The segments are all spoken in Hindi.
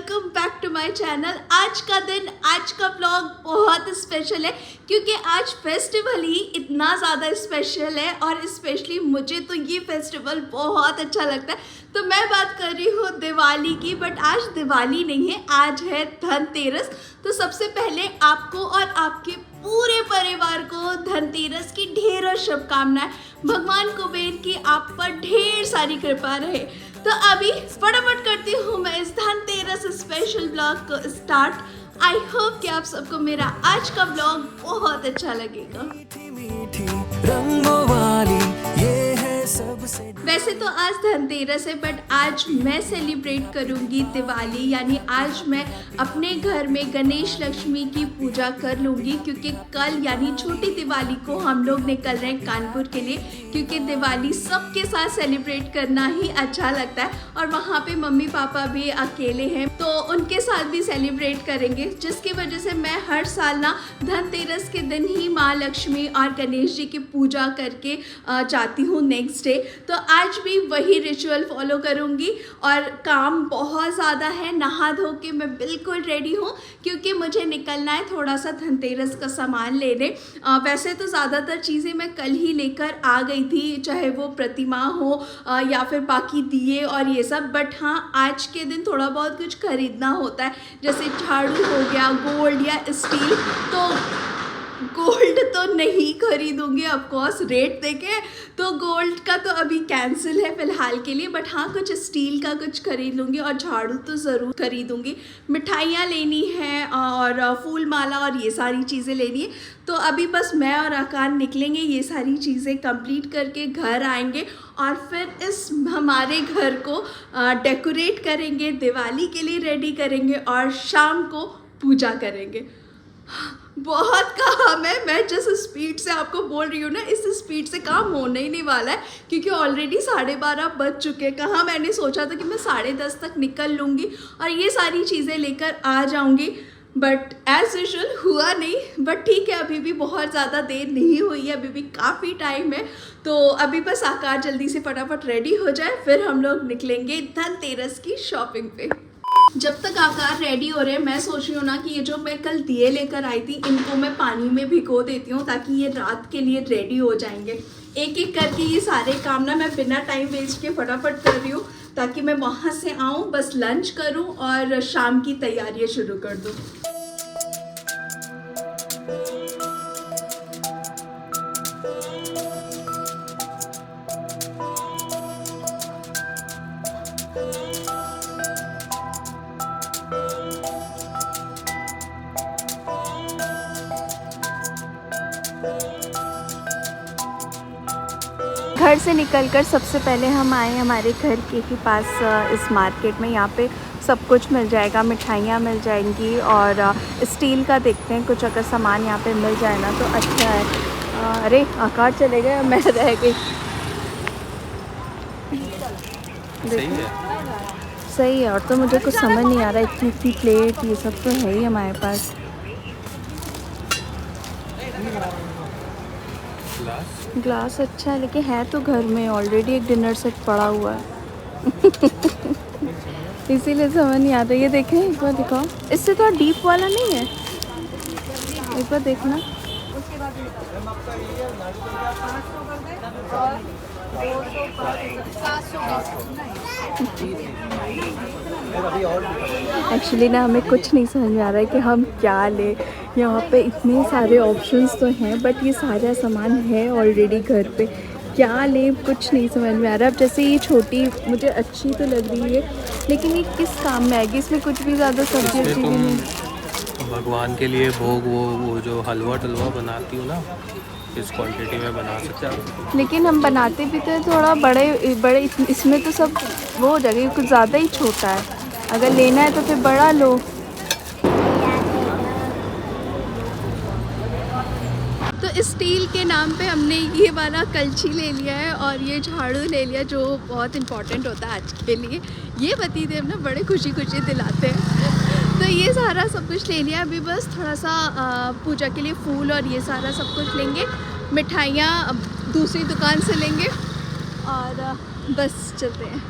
Welcome back to my channel. आज का दिन, आज का ब्लॉग बहुत स्पेशल है क्योंकि आज फेस्टिवल ही इतना ज़्यादा स्पेशल है और स्पेशली मुझे तो ये फेस्टिवल बहुत अच्छा लगता है। तो मैं बात कर रही हूँ दिवाली की, बट आज दिवाली नहीं है, आज है धनतेरस। तो सबसे पहले आपको और आपके पूरे परिवार को धनतेरस की ढेरों शुभकामनाएं। भगवान कुबेर की आप पर ढेर सारी कृपा रहे। तो अभी फटाफट करती हूँ मैं इस धनतेरस स्पेशल ब्लॉग को स्टार्ट। आई होप कि आप सबको मेरा आज का ब्लॉग बहुत अच्छा लगेगा। वैसे तो आज धनतेरस है, बट आज मैं सेलिब्रेट करूंगी दिवाली, यानी आज मैं अपने घर में गणेश लक्ष्मी की पूजा कर लूँगी क्योंकि कल यानी छोटी दिवाली को हम लोग निकल रहे हैं कानपुर के लिए, क्योंकि दिवाली सबके साथ सेलिब्रेट करना ही अच्छा लगता है और वहाँ पे मम्मी पापा भी अकेले हैं तो उनके साथ भी सेलिब्रेट करेंगे, जिसकी वजह से मैं हर साल ना धनतेरस के दिन ही माँ लक्ष्मी और गणेश जी की पूजा करके जाती हूँ नेक्स्ट डे। तो आज भी वही रिचुअल फॉलो करूँगी और काम बहुत ज़्यादा है। नहा धो के मैं बिल्कुल रेडी हूँ क्योंकि मुझे निकलना है थोड़ा सा धनतेरस का सामान लेने। वैसे तो ज़्यादातर चीज़ें मैं कल ही लेकर आ गई थी, चाहे वो प्रतिमा हो या फिर बाकी दिए और ये सब, बट हाँ आज के दिन थोड़ा बहुत कुछ खरीदना होता है, जैसे झाड़ू हो गया, गोल्ड या स्टील। तो गोल्ड तो नहीं खरीदूंगी ऑफकोर्स, रेट देके, तो गोल्ड का तो अभी कैंसिल है फ़िलहाल के लिए, बट हाँ कुछ स्टील का कुछ खरीद लूँगी और झाड़ू तो ज़रूर खरीदूंगी। मिठाइयाँ लेनी है और फूल माला और ये सारी चीज़ें लेनी है। तो अभी बस मैं और आकान निकलेंगे, ये सारी चीज़ें कंप्लीट करके घर आएंगे और फिर इस हमारे घर को डेकोरेट करेंगे, दिवाली के लिए रेडी करेंगे और शाम को पूजा करेंगे। बहुत काम है, मैं जिस स्पीड से आपको बोल रही हूँ ना, इस स्पीड से काम होने ही नहीं वाला है क्योंकि ऑलरेडी 12:30 बज चुके हैं। कहाँ मैंने सोचा था कि मैं 10:30 तक निकल लूँगी और ये सारी चीज़ें लेकर आ जाऊँगी, बट एज यूजुअल हुआ नहीं। बट ठीक है, अभी भी बहुत ज़्यादा देर नहीं हुई है, अभी भी काफ़ी टाइम है। तो अभी बस आकार जल्दी से फटाफट रेडी हो जाए, फिर हम लोग निकलेंगे धनतेरस की शॉपिंग पे। जब तक आकार रेडी हो रहे हैं, मैं सोच रही हूँ ना कि ये जो मैं कल दिए लेकर आई थी, इनको मैं पानी में भिगो देती हूँ ताकि ये रात के लिए रेडी हो जाएंगे। एक एक करके ये सारे काम ना मैं बिना टाइम वेस्ट के फटाफट कर रही हूँ ताकि मैं वहाँ से आऊँ, बस लंच करूँ और शाम की तैयारियाँ शुरू कर दूँ। घर से निकलकर सबसे पहले हम आए हमारे घर के ही पास इस मार्केट में। यहाँ पे सब कुछ मिल जाएगा, मिठाइयाँ मिल जाएंगी और स्टील का देखते हैं कुछ अगर सामान यहाँ पे मिल जाए ना तो अच्छा है। अरे आकार चले गए, मैं रह गई। सही है, और तो मुझे कुछ समझ नहीं आ रहा, इतनी प्लेट ये सब तो है ही हमारे पास। ग्लास अच्छा है लेकिन है तो घर में ऑलरेडी एक डिनर सेट पड़ा हुआ है इसीलिए समझ नहीं आता। ये देखें, एक बार दिखाओ, इससे थोड़ा डीप वाला नहीं है, एक बार देखना। एक्चुअली ना हमें कुछ नहीं समझ में आ रहा है कि हम क्या लें। यहाँ पे इतने सारे ऑप्शंस तो हैं बट ये सारा सामान है ऑलरेडी घर पे, क्या लें कुछ नहीं समझ में आ रहा। अब जैसे ये छोटी मुझे अच्छी तो लग रही है लेकिन ये किस काम में आएगी, इसमें कुछ भी ज़्यादा सब्जी भी नहीं। भगवान के लिए भोग वो जो हलवा टलवा बनाती हूँ ना, इस क्वांटिटी में बना सकते हैं। लेकिन हम बनाते भी तो थोड़ा बड़े इसमें तो सब वो हो जाएगा, कुछ ज़्यादा ही छोटा है। अगर लेना है तो फिर बड़ा लो। तो स्टील के नाम पे हमने ये वाला कलछी ले लिया है और ये झाड़ू ले लिया जो बहुत इम्पोर्टेंट होता है आज के लिए। ये पतिदेव ना बड़े खुशी खुशी दिलाते हैं। तो ये सारा सब कुछ ले लिया, अभी बस थोड़ा सा पूजा के लिए फूल और ये सारा सब कुछ लेंगे। मिठाइयाँ दूसरी दुकान से लेंगे और बस चलते हैं।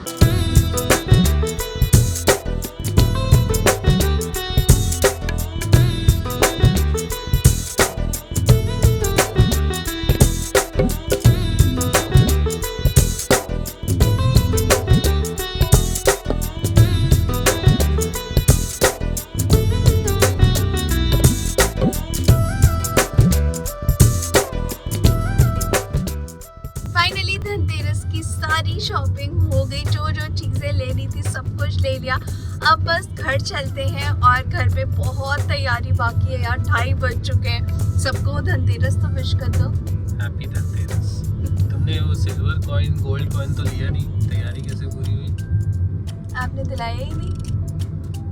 थी, सब कुछ ले लिया। अब बस घर चलते हैं और घर में बहुत तैयारी बाकी है यार, 2:30 बज चुके हैं। सबको धनतेरस तो विश कर दो। हैप्पी धनतेरस। तुमने वो सिल्वर कॉइन गोल्ड कॉइन तो लिया नहीं, तैयारी कैसे पूरी हुई? आपने दिलाया ही नहीं,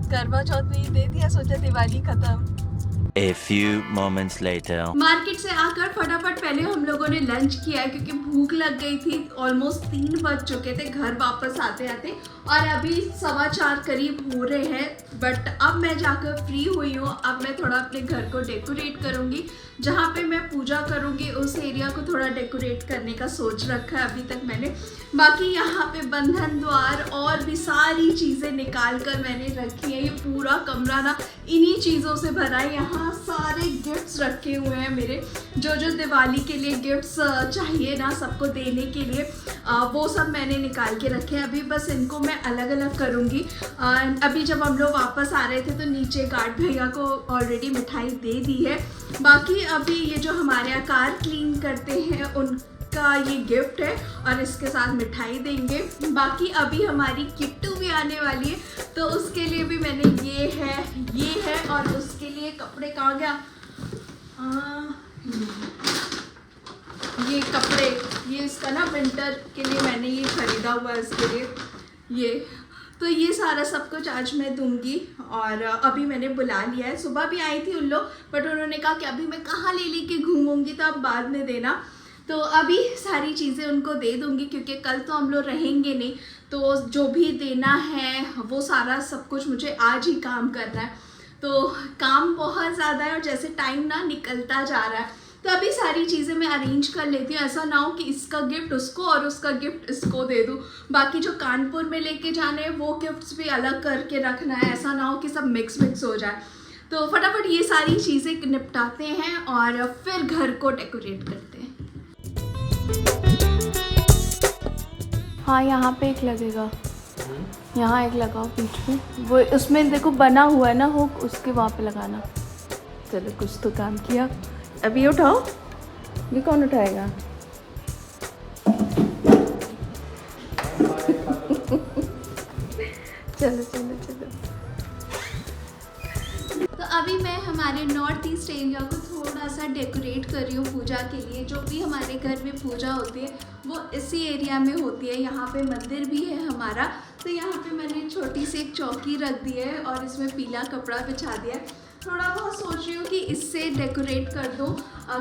करवा चौथ में ही दे दिया, सोचा दिवाली खत्म। A few moments later. Market से आकर फटाफट पहले हम लोगों ने लंच किया क्योंकि भूख लग गई थी। ऑलमोस्ट 3 बज चुके थे घर वापस आते आते, और अभी 4:15 करीब हो रहे हैं। बट अब मैं जाकर फ्री हुई हूँ। अब मैं थोड़ा अपने घर को डेकोरेट करूँगी, जहाँ पे मैं पूजा करूँगी उस एरिया को थोड़ा डेकोरेट करने का सोच रखा है अभी तक मैंने। बाकी यहाँ पे बंधन द्वार और भी सारी चीज़ें निकाल कर मैंने रखी है। ये पूरा कमरा ना इन्हीं चीज़ों से भरा है। यहाँ सारे गिफ्ट्स रखे हुए हैं मेरे, जो जो दिवाली के लिए गिफ्ट्स चाहिए ना सबको देने के लिए, वो सब मैंने निकाल के रखे हैं। अभी बस इनको मैं अलग अलग करूँगी। अभी जब हम लोग वापस आ रहे थे तो नीचे गार्ड भैया को ऑलरेडी मिठाई दे दी है। बाकी अभी ये जो हमारे यहाँ कार क्लीन करते हैं उनका ये गिफ्ट है, और इसके साथ मिठाई देंगे। बाकी अभी हमारी किट्टू भी आने वाली है, तो उसके लिए भी मैंने ये है और उसके लिए कपड़े कहाँ गया, ये कपड़े, ये इसका ना विंटर के लिए मैंने ये खरीदा हुआ है इसके लिए ये। तो ये सारा सब कुछ आज मैं दूंगी। और अभी मैंने बुला लिया है, सुबह भी आई थी उन लोग, बट उन्होंने कहा कि अभी मैं कहाँ ले लेके घूमूंगी, तो अब बाद में देना। तो अभी सारी चीज़ें उनको दे दूंगी क्योंकि कल तो हम लोग रहेंगे नहीं, तो जो भी देना है वो सारा सब कुछ मुझे आज ही काम करना है। तो काम बहुत ज़्यादा है और जैसे टाइम ना निकलता जा रहा है, तो अभी सारी चीज़ें मैं अरेंज कर लेती हूँ। ऐसा ना हो कि इसका गिफ्ट उसको और उसका गिफ्ट इसको दे दूँ। बाकी जो कानपुर में लेके जाने हैं वो गिफ्ट्स भी अलग करके रखना है, ऐसा ना हो कि सब मिक्स हो जाए। तो फटाफट ये सारी चीज़ें निपटाते हैं और फिर घर को डेकोरेट करते हैं। हाँ, यहाँ पे एक लगेगा, यहाँ एक लगाओ बीच में, वो उसमें देखो बना हुआ है ना हो, उसके वहाँ पे लगाना। चलो कुछ तो काम किया। अभी ये उठाओ, ये कौन उठाएगा? चलो चलो चलो। तो अभी मैं हमारे नॉर्थ ईस्ट एरिया को थोड़ा सा डेकोरेट कर रही हूँ पूजा के लिए। जो भी हमारे घर में पूजा होती है वो इसी एरिया में होती है। यहाँ पे मंदिर भी है हमारा, तो यहाँ पे मैंने छोटी सी एक चौकी रख दी है और इसमें पीला कपड़ा बिछा दिया है। थोड़ा बहुत सोच रही हूँ कि इससे डेकोरेट कर दूँ।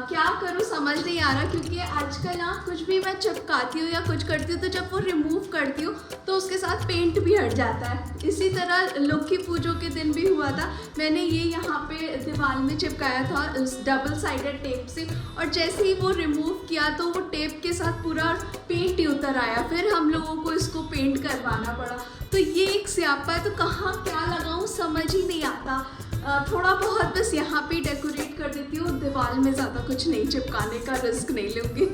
क्या करूँ समझ नहीं आ रहा, क्योंकि आजकल ना कुछ भी मैं चिपकाती हूँ या कुछ करती हूँ तो जब वो रिमूव करती हूँ तो उसके साथ पेंट भी हट जाता है। इसी तरह लक्ष्मी पूजो के दिन भी हुआ था, मैंने ये यहाँ पे दीवार में चिपकाया था उस डबल साइडेड टेप से, और जैसे ही वो रिमूव किया तो वो टेप के साथ पूरा पेंट ही उतर आया। फिर हम लोगों को इसको पेंट करवाना पड़ा। तो ये एक स्यापा है, तो कहाँ क्या लगाऊँ समझ ही नहीं आता। थोड़ा बहुत बस यहाँ पे डेकोरेट कर देती हूँ, दीवार में ज़्यादा कुछ नहीं चिपकाने का रिस्क नहीं लूँगी।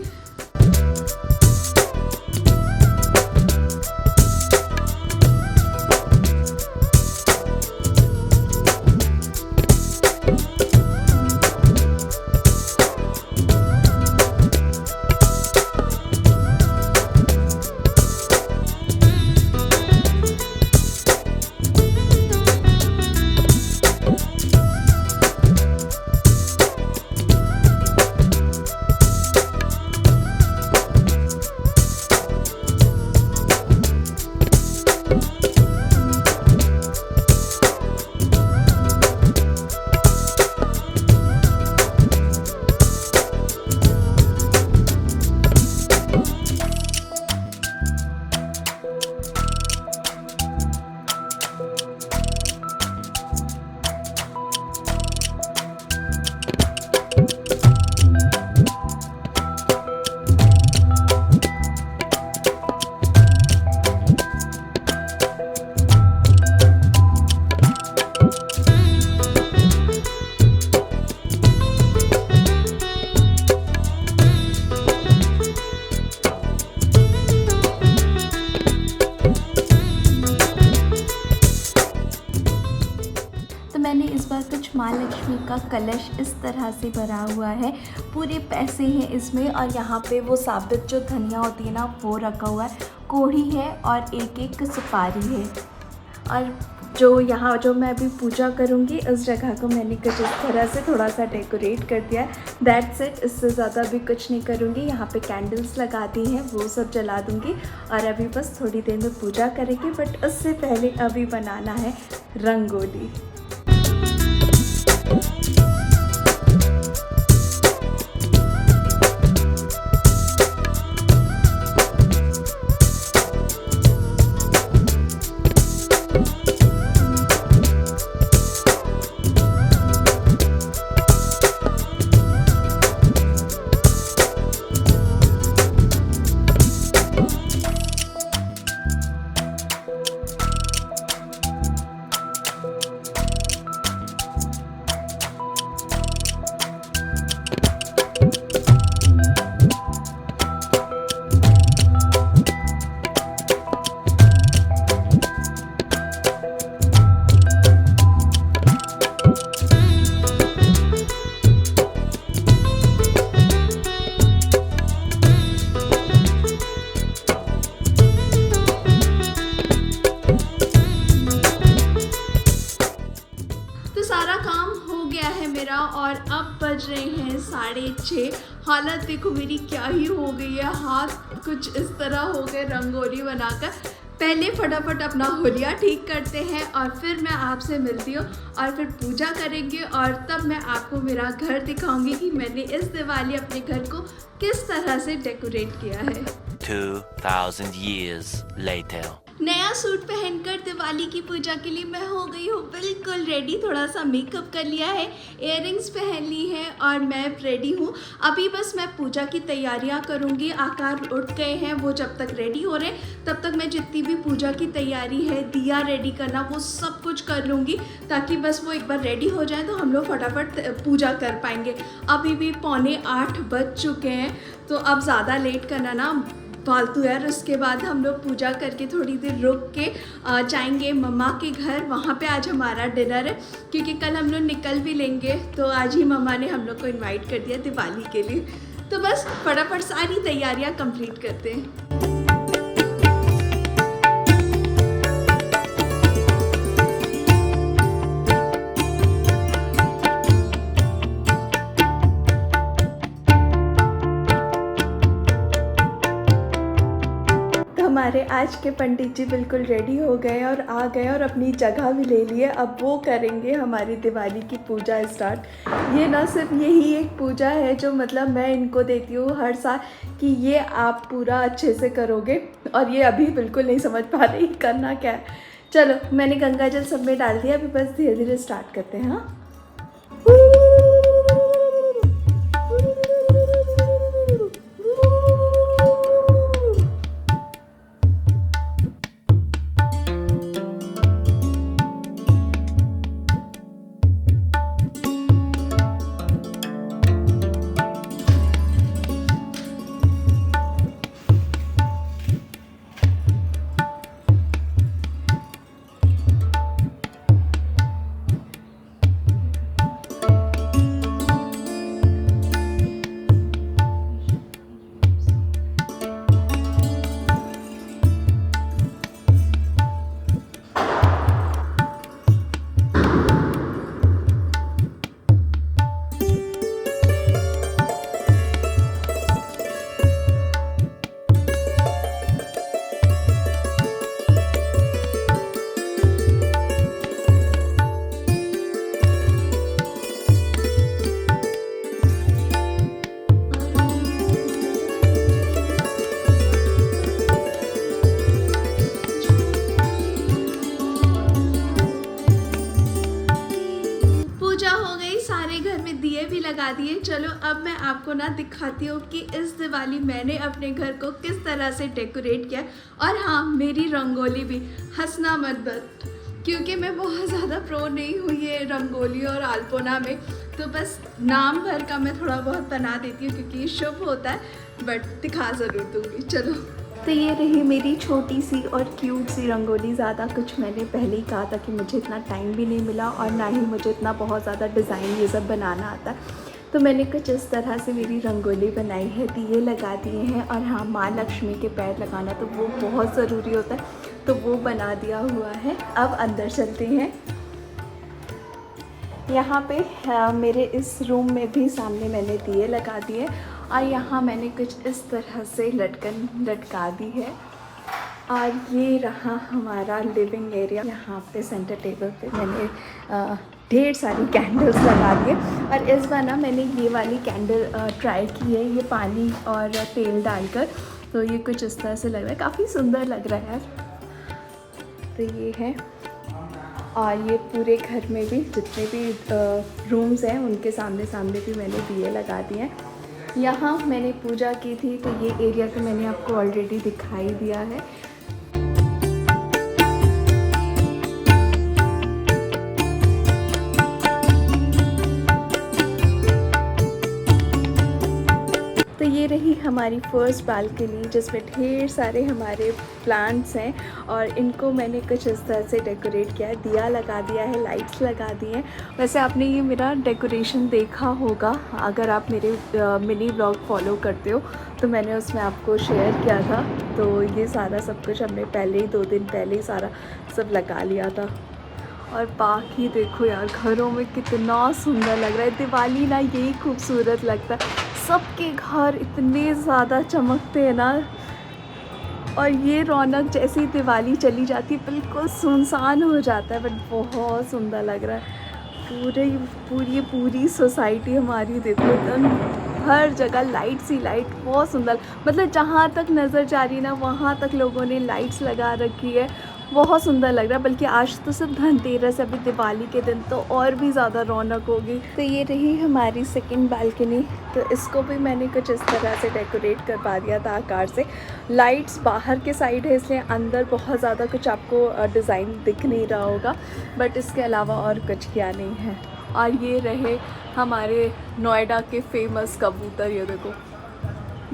मैंने इस बार कुछ माँ लक्ष्मी का कलश इस तरह से भरा हुआ है, पूरे पैसे हैं इसमें, और यहाँ पे वो साबित जो धनिया होती है ना वो रखा हुआ है। कोढ़ी है और एक सुपारी है। और जो यहाँ जो मैं अभी पूजा करूँगी उस जगह को मैंने कुछ इस तरह से थोड़ा सा डेकोरेट कर दिया है। दैट्स इट, इससे ज़्यादा भी कुछ नहीं करूँगी। यहाँ पे कैंडल्स लगा दी हैं, वो सब जला दूँगी और अभी बस थोड़ी देर में पूजा करेंगे। बट उससे पहले अभी बनाना है रंगोली। और अब बज रहे हैं 6:30। हालत देखो मेरी क्या ही हो गई है, हाथ कुछ इस तरह हो गए रंगोली बनाकर। पहले फटाफट अपना होलिया ठीक करते हैं और फिर मैं आपसे मिलती हूँ और फिर पूजा करेंगे और तब मैं आपको मेरा घर दिखाऊंगी कि मैंने इस दिवाली अपने घर को किस तरह से डेकोरेट किया है। 2000 years later. नया सूट पहनकर दिवाली की पूजा के लिए मैं हो गई हूँ बिल्कुल रेडी। थोड़ा सा मेकअप कर लिया है, इयररिंग्स पहन ली है और मैं रेडी हूँ। अभी बस मैं पूजा की तैयारियाँ करूँगी। आकार उठ गए हैं, वो जब तक रेडी हो रहे हैं तब तक मैं जितनी भी पूजा की तैयारी है, दिया रेडी करना, वो सब कुछ कर लूँगी ताकि बस वो एक बार रेडी हो जाए तो हम लोग फटाफट पूजा कर पाएंगे। अभी भी 7:45 बज चुके हैं तो अब ज़्यादा लेट करना ना फालतू है। उसके बाद हम लोग पूजा करके थोड़ी देर रुक के जाएंगे मम्मा के घर। वहाँ पे आज हमारा डिनर है क्योंकि कल हम लोग निकल भी लेंगे, तो आज ही मम्मा ने हम लोग को इनवाइट कर दिया दिवाली के लिए। तो बस फटाफट सारी तैयारियाँ कंप्लीट करते हैं। हमारे आज के पंडित जी बिल्कुल रेडी हो गए और आ गए और अपनी जगह भी ले लिए। अब वो करेंगे हमारी दिवाली की पूजा स्टार्ट। ये ना सिर्फ यही एक पूजा है जो मतलब मैं इनको देती हूँ हर साल कि ये आप पूरा अच्छे से करोगे, और ये अभी बिल्कुल नहीं समझ पा रही करना क्या है। चलो मैंने गंगा जल सब में डाल दिया, अभी बस धीरे धीरे स्टार्ट करते हैं। हाँ, लगा दिए। चलो अब मैं आपको ना दिखाती हूँ कि इस दिवाली मैंने अपने घर को किस तरह से डेकोरेट किया। और हाँ, मेरी रंगोली भी, हंसना मत बट, क्योंकि मैं बहुत ज़्यादा प्रो नहीं हुई है रंगोली और अल्पना में, तो बस नाम भर का मैं थोड़ा बहुत बना देती हूँ क्योंकि ये शुभ होता है, बट दिखा ज़रूर दूँगी। चलो, तो ये रही मेरी छोटी सी और क्यूट सी रंगोली। ज़्यादा कुछ मैंने पहले ही कहा था कि मुझे इतना टाइम भी नहीं मिला और ना ही मुझे इतना बहुत ज़्यादा डिज़ाइन ये सब बनाना आता है। तो मैंने कुछ इस तरह से मेरी रंगोली बनाई है, दिए लगा दिए हैं और हाँ, माँ लक्ष्मी के पैर लगाना तो वो बहुत ज़रूरी होता है, तो वो बना दिया हुआ है। अब अंदर चलते हैं। यहाँ पे मेरे इस रूम में भी सामने मैंने दिए लगा दिए और यहाँ मैंने कुछ इस तरह से लटकन लटका दी है। और ये रहा हमारा लिविंग एरिया। यहाँ पे सेंटर टेबल पे मैंने ढेर सारी कैंडल्स लगा दिए और इस बार ना मैंने ये वाली कैंडल ट्राई की है, ये पानी और तेल डालकर, तो ये कुछ इस तरह से लग रहा है, काफ़ी सुंदर लग रहा है यार। तो ये है, और ये पूरे घर में भी जितने भी रूम्स हैं उनके सामने सामने भी मैंने दिए लगा दिए हैं। यहाँ मैंने पूजा की थी, तो ये एरिया तो मैंने आपको ऑलरेडी दिखाई दिया है। तो ये रही हमारी फर्स्ट बालकनी, जिसमें ढेर सारे हमारे प्लांट्स हैं और इनको मैंने कुछ इस तरह से डेकोरेट किया है, दिया लगा दिया है, लाइट्स लगा दी हैं। वैसे आपने ये मेरा डेकोरेशन देखा होगा, अगर आप मेरे मिनी ब्लॉग फॉलो करते हो तो मैंने उसमें आपको शेयर किया था। तो ये सारा सब कुछ हमने पहले ही 2 दिन पहले ही सारा सब लगा लिया था। और बाकी देखो यार, घरों में कितना सुंदर लग रहा है। दिवाली ना यही खूबसूरत लगता है, सबके घर इतने ज़्यादा चमकते हैं ना, और ये रौनक जैसी दिवाली चली जाती है बिल्कुल सुनसान हो जाता है, बट बहुत सुंदर लग रहा है। पूरी सोसाइटी हमारी देखो, एकदम हर जगह लाइट्स ही लाइट, बहुत सुंदर। मतलब जहाँ तक नज़र जा रही है ना, वहाँ तक लोगों ने लाइट्स लगा रखी है, बहुत सुंदर लग रहा है। बल्कि आज तो सिर्फ धनतेरस, अभी दिवाली के दिन तो और भी ज़्यादा रौनक होगी। तो ये रही हमारी सेकंड बालकनी, तो इसको भी मैंने कुछ इस तरह से डेकोरेट करवा दिया था आकार से। लाइट्स बाहर के साइड है, इसलिए अंदर बहुत ज़्यादा कुछ आपको डिज़ाइन दिख नहीं रहा होगा, बट इसके अलावा और कुछ किया नहीं है। और ये रहे हमारे नोएडा के फेमस कबूतर, ये देखो,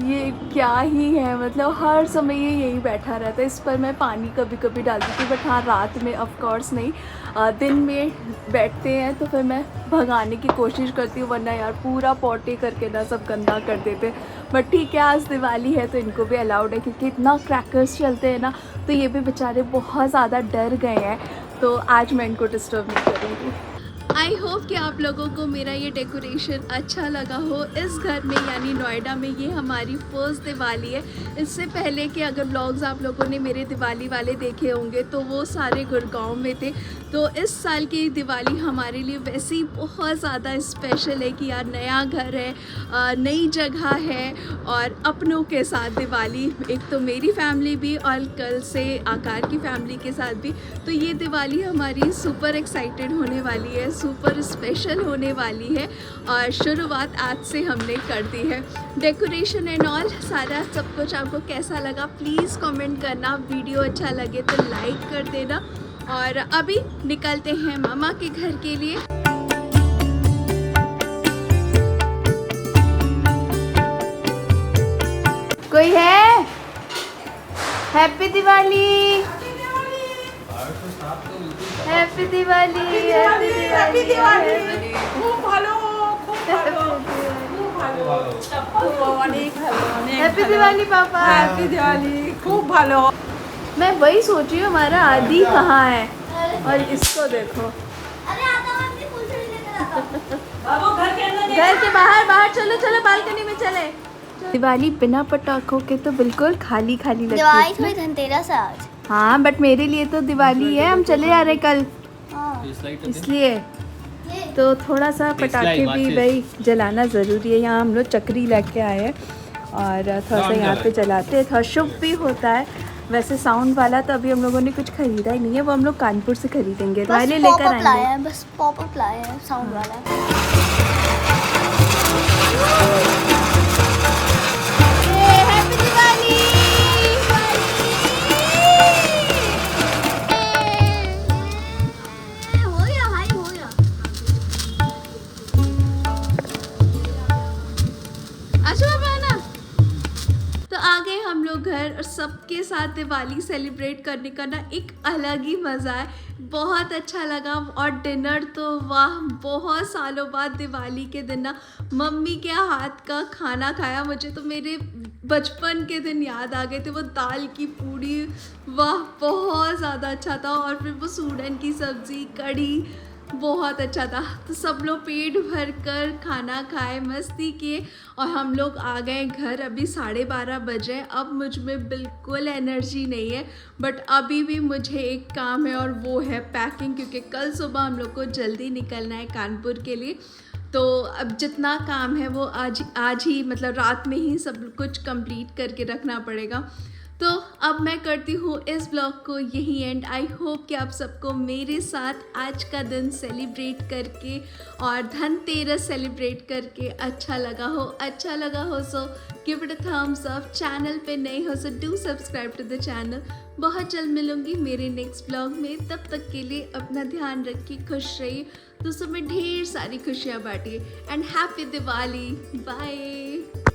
ये क्या ही है, मतलब हर समय ये यही बैठा रहता है। इस पर मैं पानी कभी कभी डालती थी, बट हाँ, रात में ऑफ कोर्स नहीं, दिन में बैठते हैं तो फिर मैं भगाने की कोशिश करती हूँ, वरना यार पूरा पॉटी करके ना सब गंदा कर देते। बट ठीक है, आज दिवाली है तो इनको भी अलाउड है, क्योंकि इतना क्रैकर्स चलते हैं ना, तो ये भी बेचारे बहुत ज़्यादा डर गए हैं, तो आज मैं इनको डिस्टर्ब नहीं करूँगी। आई होप कि आप लोगों को मेरा ये डेकोरेशन अच्छा लगा हो इस घर में, यानी नोएडा में। ये हमारी फर्स्ट दिवाली है। इससे पहले के अगर ब्लॉग्स आप लोगों ने मेरे दिवाली वाले देखे होंगे तो वो सारे गुड़गांव में थे। तो इस साल की दिवाली हमारे लिए वैसे ही बहुत ज़्यादा स्पेशल है कि यार नया घर है, नई जगह है और अपनों के साथ दिवाली। एक तो मेरी फैमिली भी और कल से आकार की फैमिली के साथ भी। तो ये दिवाली हमारी सुपर एक्साइटेड होने वाली है, सुपर स्पेशल होने वाली है और शुरुआत आज से हमने कर दी है। डेकोरेशन एंड ऑल सारा सब कुछ आपको कैसा लगा प्लीज़ कमेंट करना। वीडियो अच्छा लगे तो लाइक कर देना। और अभी निकलते हैं मामा के घर के लिए। कोई है? Happy Diwali, happy Diwali, happy Diwali. খুব ভালো, খুব ভালো, খুব ভালো, অনেক ভালো, অনেক हैप्पी दिवाली पापा। हैप्पी दिवाली, खूब ভালো। मैं वही सोच रही हूँ हमारा आदि कहाँ है, और इसको देखो बाबू घर के अंदर घर के बाहर चलो चलो बालकनी में चले। दिवाली बिना पटाखों के तो बिल्कुल खाली खाली लगती दिवाली है। थोड़ी धनतेरस है आज। हाँ, बट मेरे लिए तो दिवाली है, हम चले जा रहे कल, इसलिए तो थोड़ा सा पटाखे भी भाई जलाना ज़रूरी है। यहाँ हम लोग चक्री लेके आए हैं और थोड़ा सा यहाँ पे जलाते हैं, थोड़ा शुभ भी होता है। वैसे साउंड वाला तो अभी हम लोगों ने कुछ खरीदा ही नहीं है, वो हम लोग कानपुर से खरीदेंगे, पहले लेकर आएंगे। बस पॉपअप लाया है साउंड वाला। हैप्पी दिवाली। हो गया भाई, हो गया। अच्छा ना, तो आ गए हम लोग घर और सब सबके साथ दिवाली सेलिब्रेट करने का ना एक अलग ही मज़ा है। बहुत अच्छा लगा। और डिनर तो वाह, बहुत सालों बाद दिवाली के दिन ना मम्मी के हाथ का खाना खाया। मुझे तो मेरे बचपन के दिन याद आ गए थे। वो दाल की पूड़ी, वाह बहुत ज़्यादा अच्छा था। और फिर वो सूरन की सब्ज़ी, कढ़ी, बहुत अच्छा था। तो सब लोग पेट भर कर खाना खाए, मस्ती किए और हम लोग आ गए घर। अभी 12:30 बजे। अब मुझ में बिल्कुल एनर्जी नहीं है, बट अभी भी मुझे एक काम है और वो है पैकिंग, क्योंकि कल सुबह हम लोग को जल्दी निकलना है कानपुर के लिए। तो अब जितना काम है वो आज ही मतलब रात में ही सब कुछ कंप्लीट करके रखना पड़ेगा। तो अब मैं करती हूँ इस ब्लॉग को यही एंड। आई होप कि आप सबको मेरे साथ आज का दिन सेलिब्रेट करके और धनतेरस सेलिब्रेट करके अच्छा लगा हो so give it a thumbs up. Channel पे नए हो so do subscribe to the channel. बहुत जल्द मिलूंगी मेरे नेक्स्ट ब्लॉग में। तब तक के लिए अपना ध्यान रखिए, खुश रहिए, दोस्तों में ढेर सारी खुशियाँ बांटिए एंड हैप्पी दिवाली। बाय।